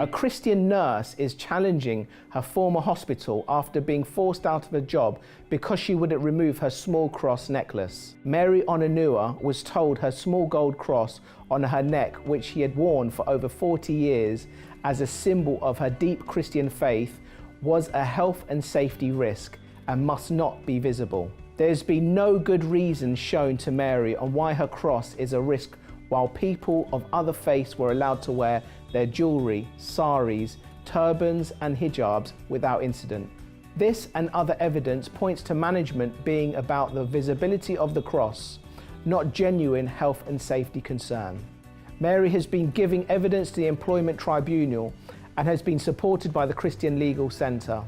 A Christian nurse is challenging her former hospital after being forced out of a job because she wouldn't remove her small cross necklace. Mary Onuoha was told her small gold cross on her neck, which she had worn for over 40 years as a symbol of her deep Christian faith, was a health and safety risk and must not be visible. There's been no good reason shown to Mary on why her cross is a risk, while people of other faiths were allowed to wear their jewelry, saris, turbans and hijabs without incident. This and other evidence points to management being about the visibility of the cross, not genuine health and safety concern. Mary has been giving evidence to the Employment Tribunal and has been supported by the Christian Legal Centre.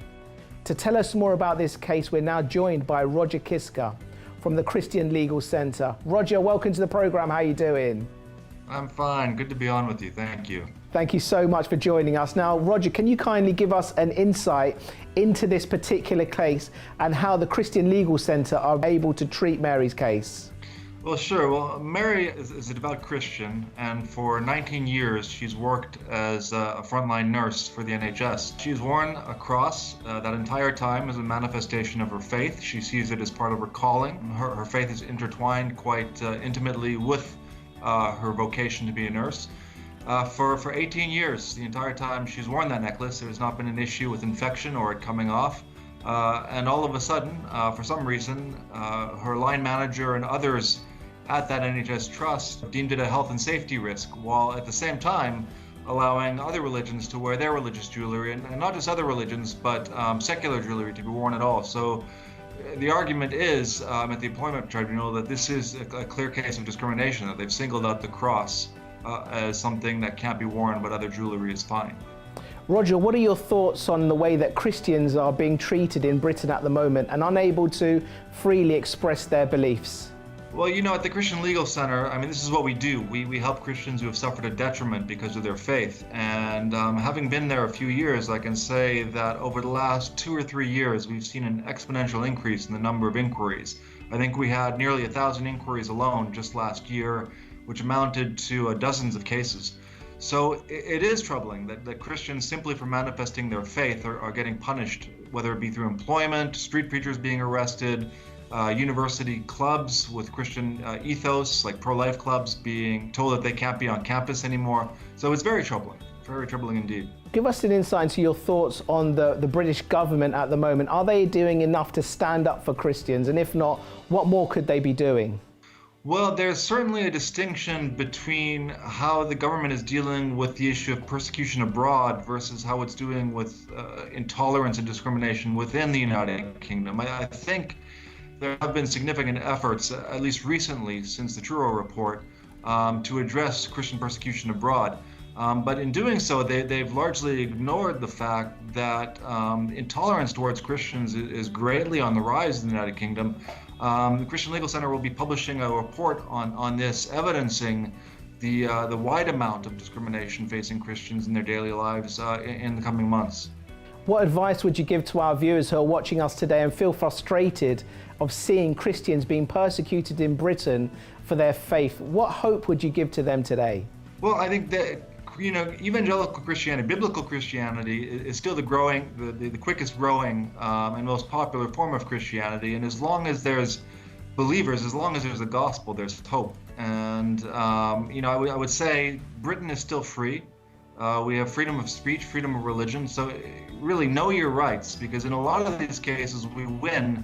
To tell us more about this case, we're now joined by Roger Kiska from the Christian Legal Centre. Roger, welcome to the programme. How are you doing? I'm fine. Good to be on with you. Thank you. Thank you so much for joining us. Now, Roger, can you kindly give us an insight into this particular case and how the Christian Legal Centre are able to treat Mary's case? Well, sure. Well, Mary is a devout Christian, and for 19 years she's worked as a frontline nurse for the NHS. She's worn a cross that entire time as a manifestation of her faith. She sees it as part of her calling. Her faith is intertwined quite intimately with her vocation to be a nurse. For 18 years, the entire time she's worn that necklace, there's not been an issue with infection or it coming off. And all of a sudden, for some reason, her line manager and others at that NHS Trust deemed it a health and safety risk, while at the same time allowing other religions to wear their religious jewelry, and not just other religions, but secular jewelry to be worn at all. So the argument is at the Employment Tribunal that this is a clear case of discrimination, that they've singled out the cross as something that can't be worn, but other jewelry is fine. Roger, what are your thoughts on the way that Christians are being treated in Britain at the moment and unable to freely express their beliefs? Well, you know, at the Christian Legal Center, I mean, this is what we do. We help Christians who have suffered a detriment because of their faith. And having been there a few years, I can say that over the last 2 or 3 years, we've seen an exponential increase in the number of inquiries. I think we had nearly 1,000 inquiries alone just last year, which amounted to dozens of cases. So it is troubling that Christians, simply for manifesting their faith, are getting punished, whether it be through employment, street preachers being arrested, university clubs with Christian ethos, like pro-life clubs, being told that they can't be on campus anymore. So it's very troubling indeed. Give us an insight into your thoughts on the British government at the moment. Are they doing enough to stand up for Christians? And if not, what more could they be doing? Well, there's certainly a distinction between how the government is dealing with the issue of persecution abroad versus how it's doing with intolerance and discrimination within the United Kingdom. I think there have been significant efforts, at least recently since the Truro report, to address Christian persecution abroad. But in doing so, they've largely ignored the fact that intolerance towards Christians is greatly on the rise in the United Kingdom. The Christian Legal Center will be publishing a report on this, evidencing the wide amount of discrimination facing Christians in their daily lives in the coming months. What advice would you give to our viewers who are watching us today and feel frustrated of seeing Christians being persecuted in Britain for their faith? What hope would you give to them today? Well, I think that, you know, evangelical Christianity, biblical Christianity, is still the quickest growing and most popular form of Christianity. And as long as there's believers, as long as there's a gospel, there's hope. And you know, I would say Britain is still free. We have freedom of speech, freedom of religion. So really know your rights, because in a lot of these cases we win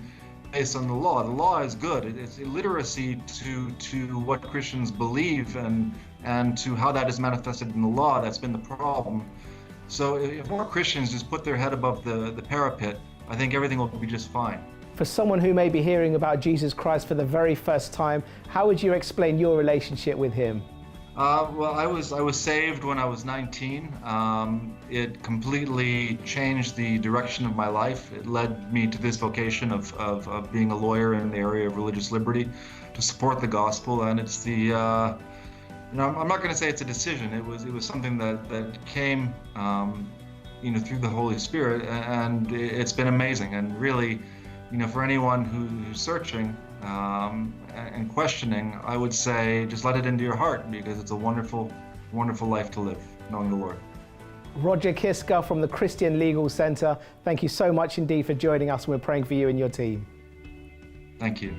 based on the law. The law is good. It's illiteracy to what Christians believe and to how that is manifested in the law that's been the problem. So if more Christians just put their head above the parapet, I think everything will be just fine. For someone who may be hearing about Jesus Christ for the very first time, how would you explain your relationship with him? Well, I was saved when I was 19. It completely changed the direction of my life. It led me to this vocation of being a lawyer in the area of religious liberty to support the gospel. And it's the, you know, I'm not going to say it's a decision. It was something that came, you know, through the Holy Spirit, and it's been amazing. And really, you know, for anyone who's searching and questioning, I would say just let it into your heart, because it's a wonderful, wonderful life to live, knowing the Lord. Roger Kiska from the Christian Legal Centre, thank you so much indeed for joining us. We're praying for you and your team. Thank you.